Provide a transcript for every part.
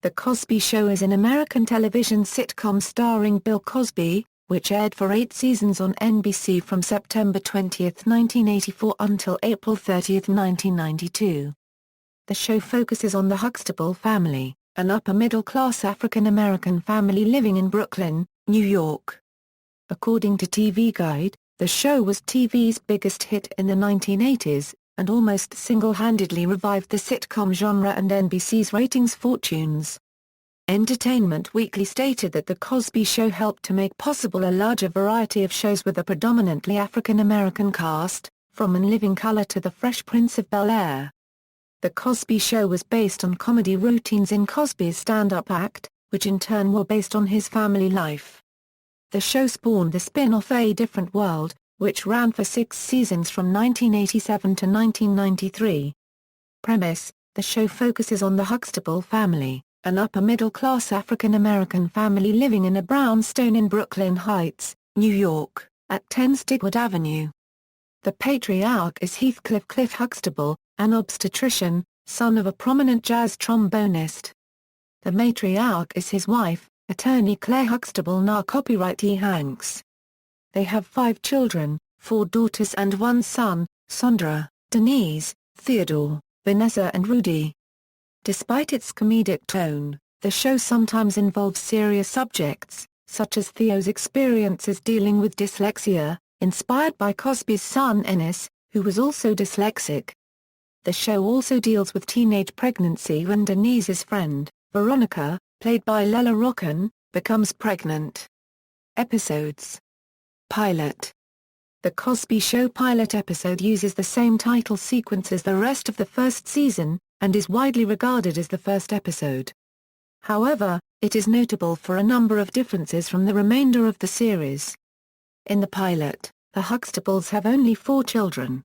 The Cosby Show is an American television sitcom starring Bill Cosby, which aired for 8 seasons on NBC from September 20, 1984 until April 30, 1992. The show focuses on the Huxtable family, an upper-middle-class African-American family living in Brooklyn, New York. According to TV Guide, the show was TV's biggest hit in the 1980s, and almost single-handedly revived the sitcom genre and NBC's ratings fortunes. Entertainment Weekly stated that The Cosby Show helped to make possible a larger variety of shows with a predominantly African-American cast, from In Living Color to The Fresh Prince of Bel-Air. The Cosby Show was based on comedy routines in Cosby's stand-up act, which in turn were based on his family life. The show spawned the spin-off A Different World, which ran for 6 seasons from 1987 to 1993. Premise: the show focuses on the Huxtable family, an upper-middle-class African-American family living in a brownstone in Brooklyn Heights, New York, at 10 Stigwood Avenue. The patriarch is Heathcliff Cliff Huxtable, an obstetrician, son of a prominent jazz trombonist. The matriarch is his wife, attorney Claire Huxtable née copyright E. Hanks. They have 5 children, 4 daughters and 1 son, Sondra, Denise, Theodore, Vanessa and Rudy. Despite its comedic tone, the show sometimes involves serious subjects, such as Theo's experiences dealing with dyslexia, inspired by Cosby's son Ennis, who was also dyslexic. The show also deals with teenage pregnancy when Denise's friend, Veronica, played by Lela Rocken, becomes pregnant. Episodes. Pilot. The Cosby Show pilot episode uses the same title sequence as the rest of the first season, and is widely regarded as the first episode. However, it is notable for a number of differences from the remainder of the series. In the pilot, the Huxtables have only 4 children.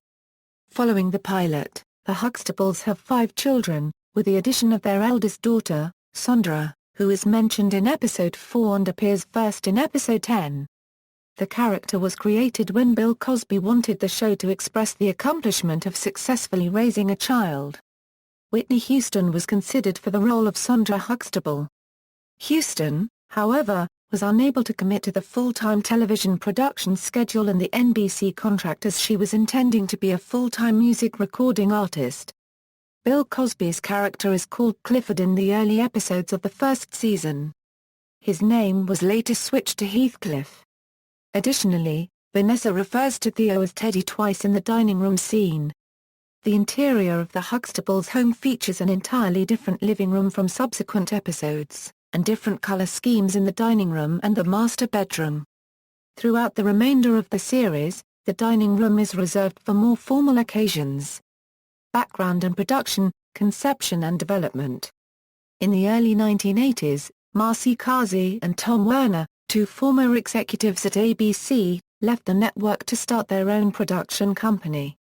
Following the pilot, the Huxtables have 5 children, with the addition of their eldest daughter, Sondra, who is mentioned in episode 4 and appears first in episode 10. The character was created when Bill Cosby wanted the show to express the accomplishment of successfully raising a child. Whitney Houston was considered for the role of Sondra Huxtable. Houston, however, was unable to commit to the full-time television production schedule and the NBC contract as she was intending to be a full-time music recording artist. Bill Cosby's character is called Clifford in the early episodes of the first season. His name was later switched to Heathcliff. Additionally, Vanessa refers to Theo as Teddy twice in the dining room scene. The interior of the Huxtables' home features an entirely different living room from subsequent episodes, and different color schemes in the dining room and the master bedroom. Throughout the remainder of the series, the dining room is reserved for more formal occasions. Background and production, conception and development. In the early 1980s, Marcy Carsey and Tom Werner, 2 former executives at ABC, left the network to start their own production company.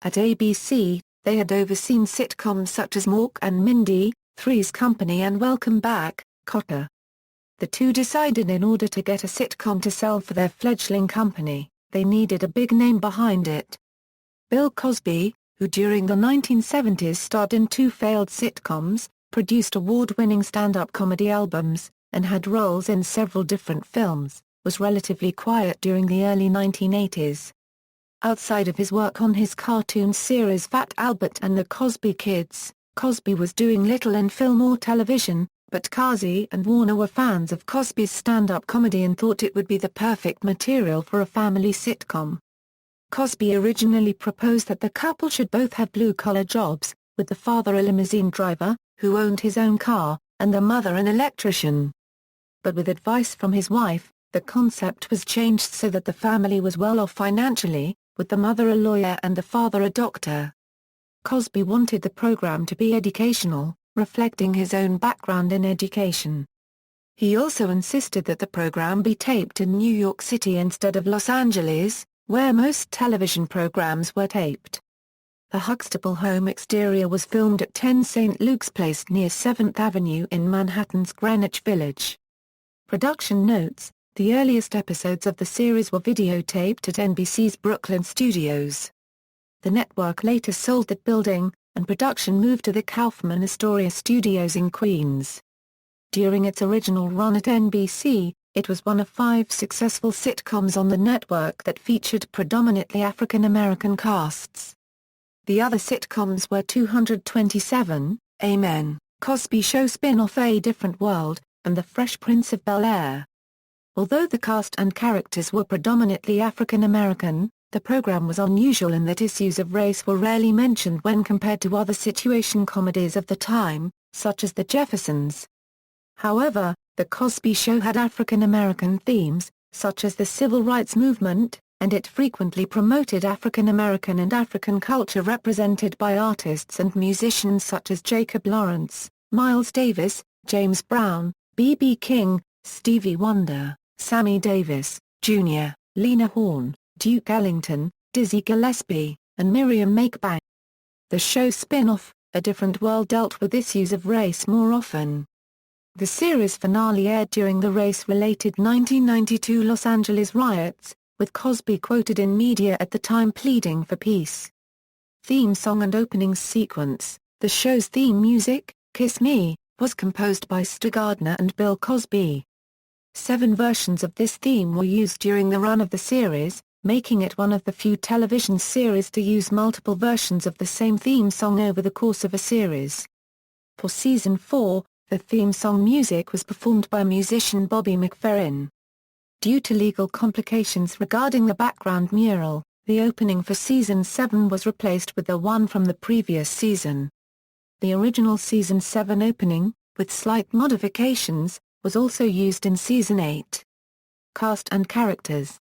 At ABC, they had overseen sitcoms such as Mork and Mindy, Three's Company and Welcome Back, Kotter. The two decided in order to get a sitcom to sell for their fledgling company, they needed a big name behind it. Bill Cosby, who during the 1970s starred in 2 failed sitcoms, produced award-winning stand-up comedy albums, and had roles in several different films, was relatively quiet during the early 1980s. Outside of his work on his cartoon series Fat Albert and the Cosby Kids, Cosby was doing little in film or television, but Carsey and Warner were fans of Cosby's stand-up comedy and thought it would be the perfect material for a family sitcom. Cosby originally proposed that the couple should both have blue-collar jobs, with the father a limousine driver, who owned his own car, and the mother an electrician. But with advice from his wife, the concept was changed so that the family was well off financially, with the mother a lawyer and the father a doctor. Cosby wanted the program to be educational, reflecting his own background in education. He also insisted that the program be taped in New York City instead of Los Angeles, where most television programs were taped. The Huxtable home exterior was filmed at 10 St. Luke's Place near 7th Avenue in Manhattan's Greenwich Village. Production notes: the earliest episodes of the series were videotaped at NBC's Brooklyn studios. The network later sold that building, and production moved to the Kaufman Astoria Studios in Queens. During its original run at NBC, it was one of 5 successful sitcoms on the network that featured predominantly African American casts. The other sitcoms were 227, Amen, Cosby Show spin-off A Different World, and The Fresh Prince of Bel-Air. Although the cast and characters were predominantly African American, the program was unusual in that issues of race were rarely mentioned when compared to other situation comedies of the time, such as The Jeffersons. However, The Cosby Show had African American themes, such as the Civil Rights Movement, and it frequently promoted African American and African culture represented by artists and musicians such as Jacob Lawrence, Miles Davis, James Brown, B.B. King, Stevie Wonder, Sammy Davis, Jr., Lena Horne, Duke Ellington, Dizzy Gillespie, and Miriam Makeba. The show's spin-off, A Different World, dealt with issues of race more often. The series finale aired during the race-related 1992 Los Angeles riots, with Cosby quoted in media at the time pleading for peace. Theme song and opening sequence. The show's theme music, Kiss Me, was composed by Stu Gardner and Bill Cosby. 7 versions of this theme were used during the run of the series, making it one of the few television series to use multiple versions of the same theme song over the course of a series. For Season 4, the theme song music was performed by musician Bobby McFerrin. Due to legal complications regarding the background mural, the opening for Season 7 was replaced with the one from the previous season. The original Season 7 opening, with slight modifications, was also used in Season 8. Cast and characters.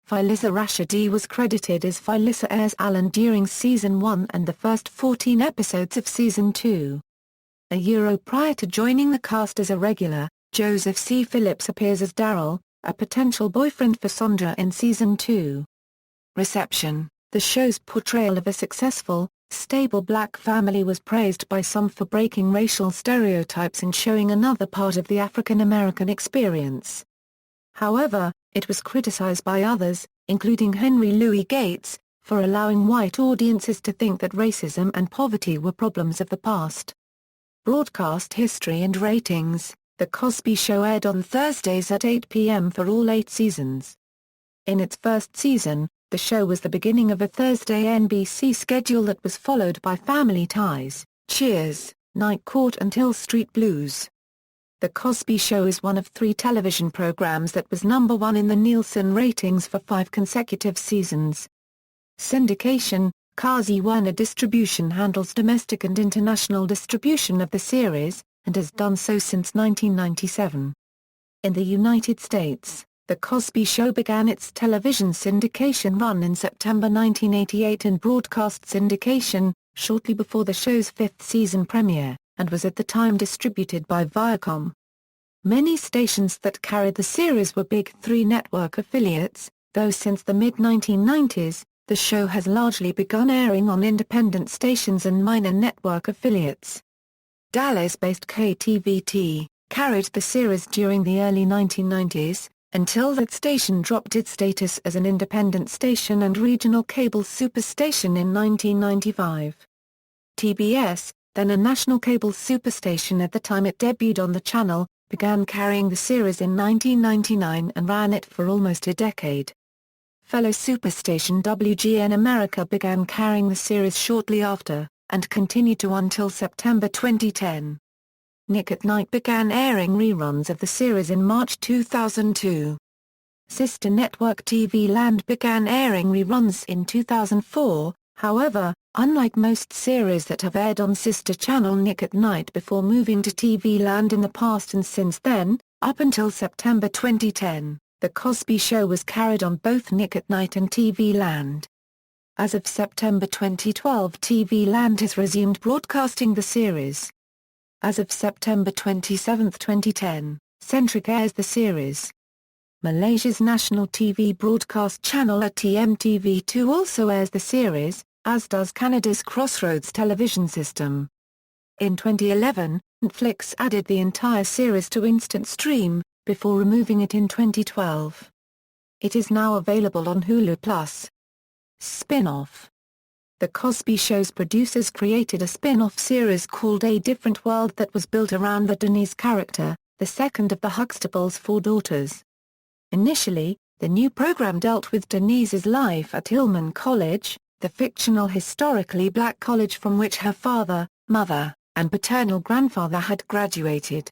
Phyllis Rashidi was credited as Phyllis Ayres Allen during Season 1 and the first 14 episodes of Season 2. A year prior to joining the cast as a regular, Joseph C. Phillips appears as Daryl, a potential boyfriend for Sondra in Season 2. Reception. The show's portrayal of a successful, stable black family was praised by some for breaking racial stereotypes and showing another part of the African American experience. However, it was criticized by others, including Henry Louis Gates, for allowing white audiences to think that racism and poverty were problems of the past. Broadcast history and ratings. The Cosby Show aired on Thursdays at 8 p.m. for all 8 seasons. In its first season, the show was the beginning of a Thursday NBC schedule that was followed by Family Ties, Cheers, Night Court and Hill Street Blues. The Cosby Show is one of 3 television programs that was #1 in the Nielsen ratings for 5 consecutive seasons. Syndication. Kazi Werner Distribution handles domestic and international distribution of the series, and has done so since 1997. In the United States, The Cosby Show began its television syndication run in September 1988 in broadcast syndication, shortly before the show's 5th season premiere, and was at the time distributed by Viacom. Many stations that carried the series were Big 3 network affiliates, though since the mid-1990s, the show has largely begun airing on independent stations and minor network affiliates. Dallas-based KTVT, carried the series during the early 1990s, until that station dropped its status as an independent station and regional cable superstation in 1995. TBS, then a national cable superstation at the time it debuted on the channel, began carrying the series in 1999 and ran it for almost a decade. Fellow superstation WGN America began carrying the series shortly after, and continued to until September 2010. Nick at Night began airing reruns of the series in March 2002. Sister network TV Land began airing reruns in 2004, however, unlike most series that have aired on sister channel Nick at Night before moving to TV Land in the past and since then, up until September 2010, The Cosby Show was carried on both Nick at Night and TV Land. As of September 2012, TV Land has resumed broadcasting the series. As of September 27, 2010, Centric airs the series. Malaysia's national TV broadcast channel ATM-TV2 also airs the series, as does Canada's Crossroads television system. In 2011, Netflix added the entire series to Instant Stream, before removing it in 2012. It is now available on Hulu+. Spin-off. The Cosby Show's producers created a spin-off series called A Different World that was built around the Denise character, the second of the Huxtable's four daughters. Initially, the new program dealt with Denise's life at Hillman College, the fictional historically black college from which her father, mother, and paternal grandfather had graduated.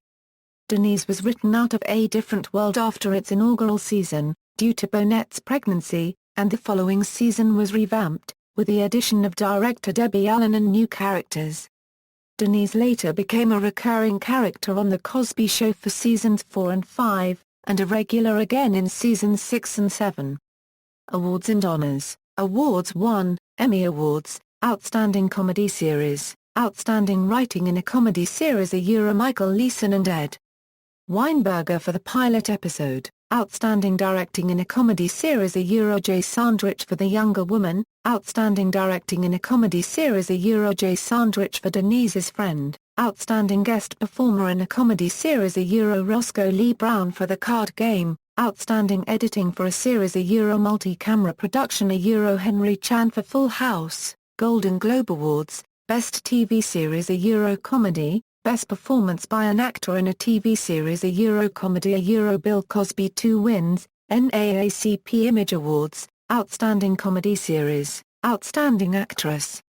Denise was written out of A Different World after its inaugural season, due to Bonet's pregnancy, and the following season was revamped, with the addition of director Debbie Allen and new characters. Denise later became a recurring character on The Cosby Show for seasons 4 and 5, and a regular again in seasons 6 and 7. Awards and honors. Awards 1, Emmy Awards, Outstanding Comedy Series, Outstanding Writing in a Comedy Series Michael Leeson and Ed Weinberger for the pilot episode, Outstanding Directing in a Comedy Series Jay Sandrich for The Younger Woman, Outstanding Directing in a Comedy Series Jay Sandrich for Denise's Friend, Outstanding Guest Performer in a Comedy Series Roscoe Lee Brown for The Card Game, Outstanding Editing for a Series Multi-Camera Production Henry Chan for Full House, Golden Globe Awards, Best TV Series Comedy, Best Performance by an Actor in a TV Series Comedy Bill Cosby 2 wins, NAACP Image Awards, Outstanding Comedy Series, Outstanding Actress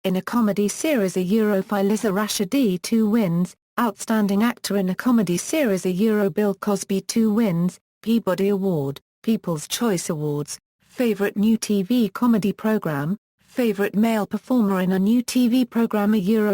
in a Comedy Series Phyllis Rashidi 2 wins, Outstanding Actor in a Comedy Series Bill Cosby 2 wins, Peabody Award, People's Choice Awards, Favorite New TV Comedy Program, Favorite Male Performer in a New TV Program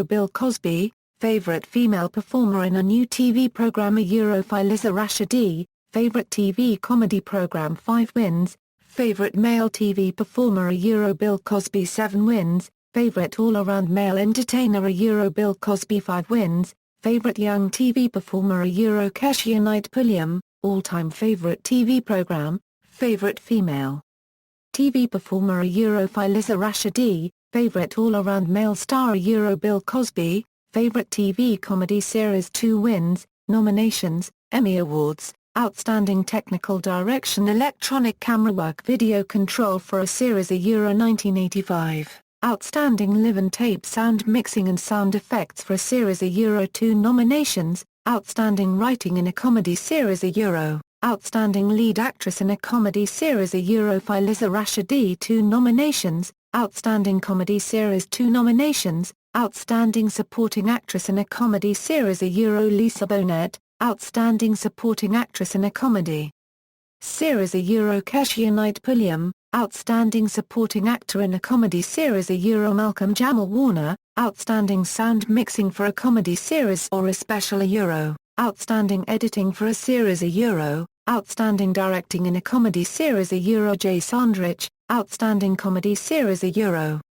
Bill Cosby, Favorite Female Performer in a New TV Program Phyllis Rashidi, Favorite TV Comedy Program 5 wins, Favorite Male TV Performer Bill Cosby 7 wins, Favorite All-Around Male Entertainer Bill Cosby 5 wins, Favorite Young TV Performer Kezia Knight Pulliam, All-Time Favorite TV Program, Favorite Female TV Performer Phyllis Rashidi, Favorite All-Around Male Star Bill Cosby, Favorite TV Comedy Series 2 wins, Nominations, Emmy Awards, Outstanding Technical Direction Electronic Camera Work Video Control for a Series 1985, Outstanding Live and Tape Sound Mixing and Sound Effects for a Series 2 nominations, Outstanding Writing in a Comedy Series Outstanding Lead Actress in a Comedy Series Phyllis Rashidi 2 nominations, Outstanding Comedy Series 2 nominations, Outstanding Supporting Actress in a Comedy Series Lisa Bonet, Outstanding Supporting Actress in a Comedy Series Kezia Knight Pulliam, Outstanding Supporting Actor in a Comedy Series Malcolm Jamal Warner, Outstanding Sound Mixing for a Comedy Series or a Special Outstanding Editing for a Series Outstanding Directing in a Comedy Series Jay Sandrich, Outstanding Comedy Series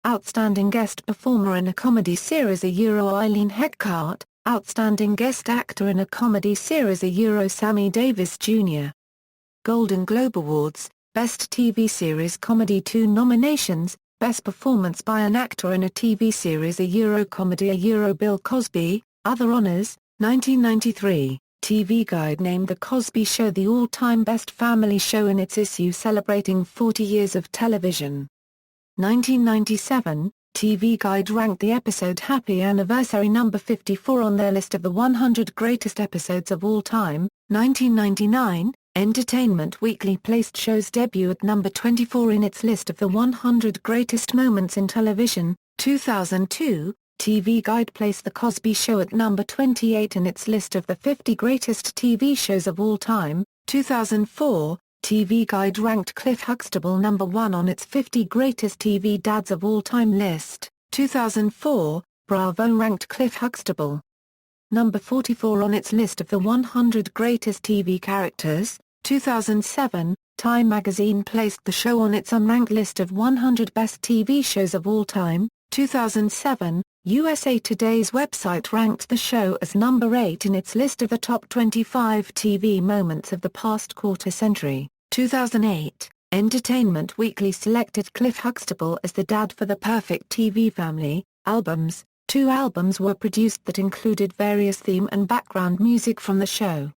Outstanding Guest Performer in a Comedy Series Eileen Heckart, Outstanding Guest Actor in a Comedy Series Sammy Davis Jr. Golden Globe Awards, Best TV Series Comedy 2 nominations, Best Performance by an Actor in a TV Series Comedy Bill Cosby, Other Honors, 1993, TV Guide named The Cosby Show the all-time best family show in its issue celebrating 40 years of television. 1997, TV Guide ranked the episode Happy Anniversary number 54 on their list of the 100 greatest episodes of all time. 1999, Entertainment Weekly placed show's debut at number 24 in its list of the 100 greatest moments in television. 2002, TV Guide placed The Cosby Show at number 28 in its list of the 50 greatest TV shows of all time. 2004, TV Guide ranked Cliff Huxtable number 1 on its 50 greatest TV dads of all time list. 2004, Bravo ranked Cliff Huxtable number 44 on its list of the 100 greatest TV characters. 2007, Time magazine placed the show on its unranked list of 100 best TV shows of all time. 2007, USA Today's website ranked the show as number 8 in its list of the top 25 TV moments of the past quarter century. 2008, Entertainment Weekly selected Cliff Huxtable as the dad for the perfect TV family. Albums: 2 albums were produced that included various theme and background music from the show.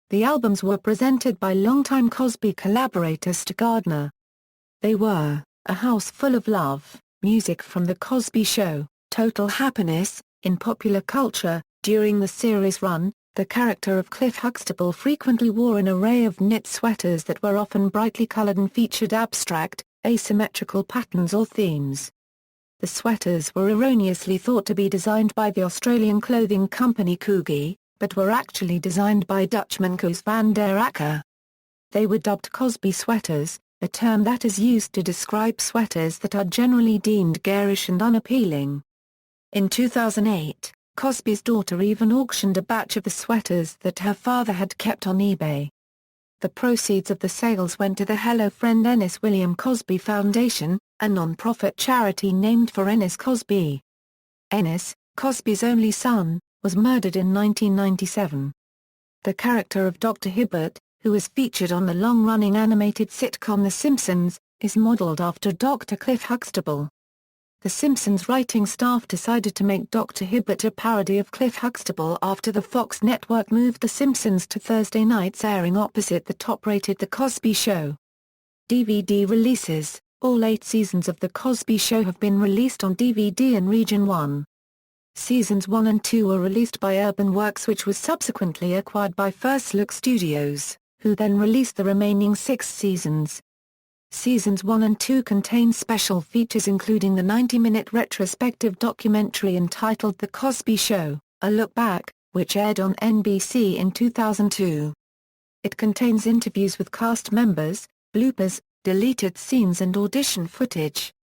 The albums were presented by longtime Cosby collaborator Stu Gardner. They were A House Full of Love, Music from The Cosby Show, Total Happiness. In popular culture, during the series run, the character of Cliff Huxtable frequently wore an array of knit sweaters that were often brightly colored and featured abstract, asymmetrical patterns or themes. The sweaters were erroneously thought to be designed by the Australian clothing company Coogie, but were actually designed by Dutchman Koos van der Akker. They were dubbed Cosby sweaters, a term that is used to describe sweaters that are generally deemed garish and unappealing. In 2008, Cosby's daughter even auctioned a batch of the sweaters that her father had kept on eBay. The proceeds of the sales went to the Hello Friend Ennis William Cosby Foundation, a non-profit charity named for Ennis Cosby. Ennis, Cosby's only son, was murdered in 1997. The character of Dr. Hibbert, who is featured on the long-running animated sitcom The Simpsons, is modeled after Dr. Cliff Huxtable. The Simpsons writing staff decided to make Dr. Hibbert a parody of Cliff Huxtable after the Fox network moved The Simpsons to Thursday nights airing opposite the top-rated The Cosby Show. DVD releases. All 8 seasons of The Cosby Show have been released on DVD in Region 1. Seasons 1 and 2 were released by Urban Works, which was subsequently acquired by First Look Studios, who then released the remaining 6 seasons. Seasons 1 and 2 contain special features including the 90-minute retrospective documentary entitled The Cosby Show, A Look Back, which aired on NBC in 2002. It contains interviews with cast members, bloopers, deleted scenes and audition footage.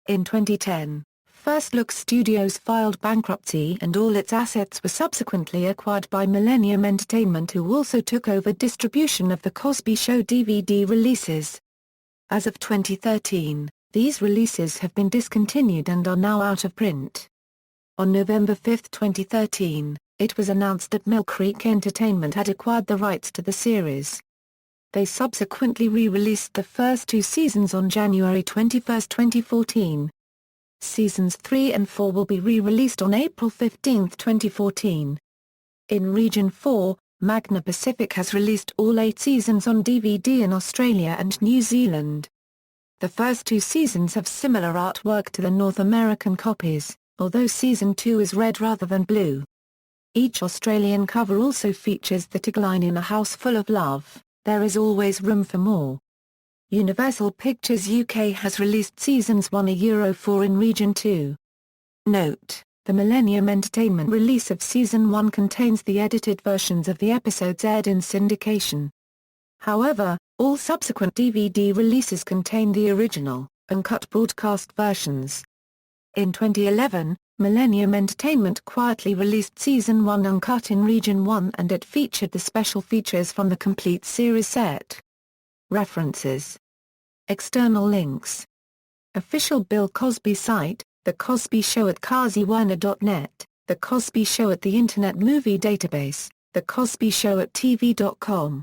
In 2010, First Look Studios filed bankruptcy and all its assets were subsequently acquired by Millennium Entertainment, who also took over distribution of The Cosby Show DVD releases. As of 2013, these releases have been discontinued and are now out of print. On November 5, 2013, it was announced that Mill Creek Entertainment had acquired the rights to the series. They subsequently re-released the first 2 seasons on January 21, 2014. Seasons 3 and 4 will be re-released on April 15, 2014. In Region 4, Magna Pacific has released all 8 seasons on DVD in Australia and New Zealand. The first 2 seasons have similar artwork to the North American copies, although Season 2 is red rather than blue. Each Australian cover also features the tagline "In a house full of love, there is always room for more." Universal Pictures UK has released Seasons 1 a €4 in Region 2. Note: the Millennium Entertainment release of Season 1 contains the edited versions of the episodes aired in syndication. However, all subsequent DVD releases contain the original, uncut broadcast versions. In 2011, Millennium Entertainment quietly released Season 1 uncut in Region 1 and it featured the special features from the complete series set. References. External links. Official Bill Cosby site, The Cosby Show at kaziwerner.net, The Cosby Show at the Internet Movie Database, The Cosby Show at TV.com.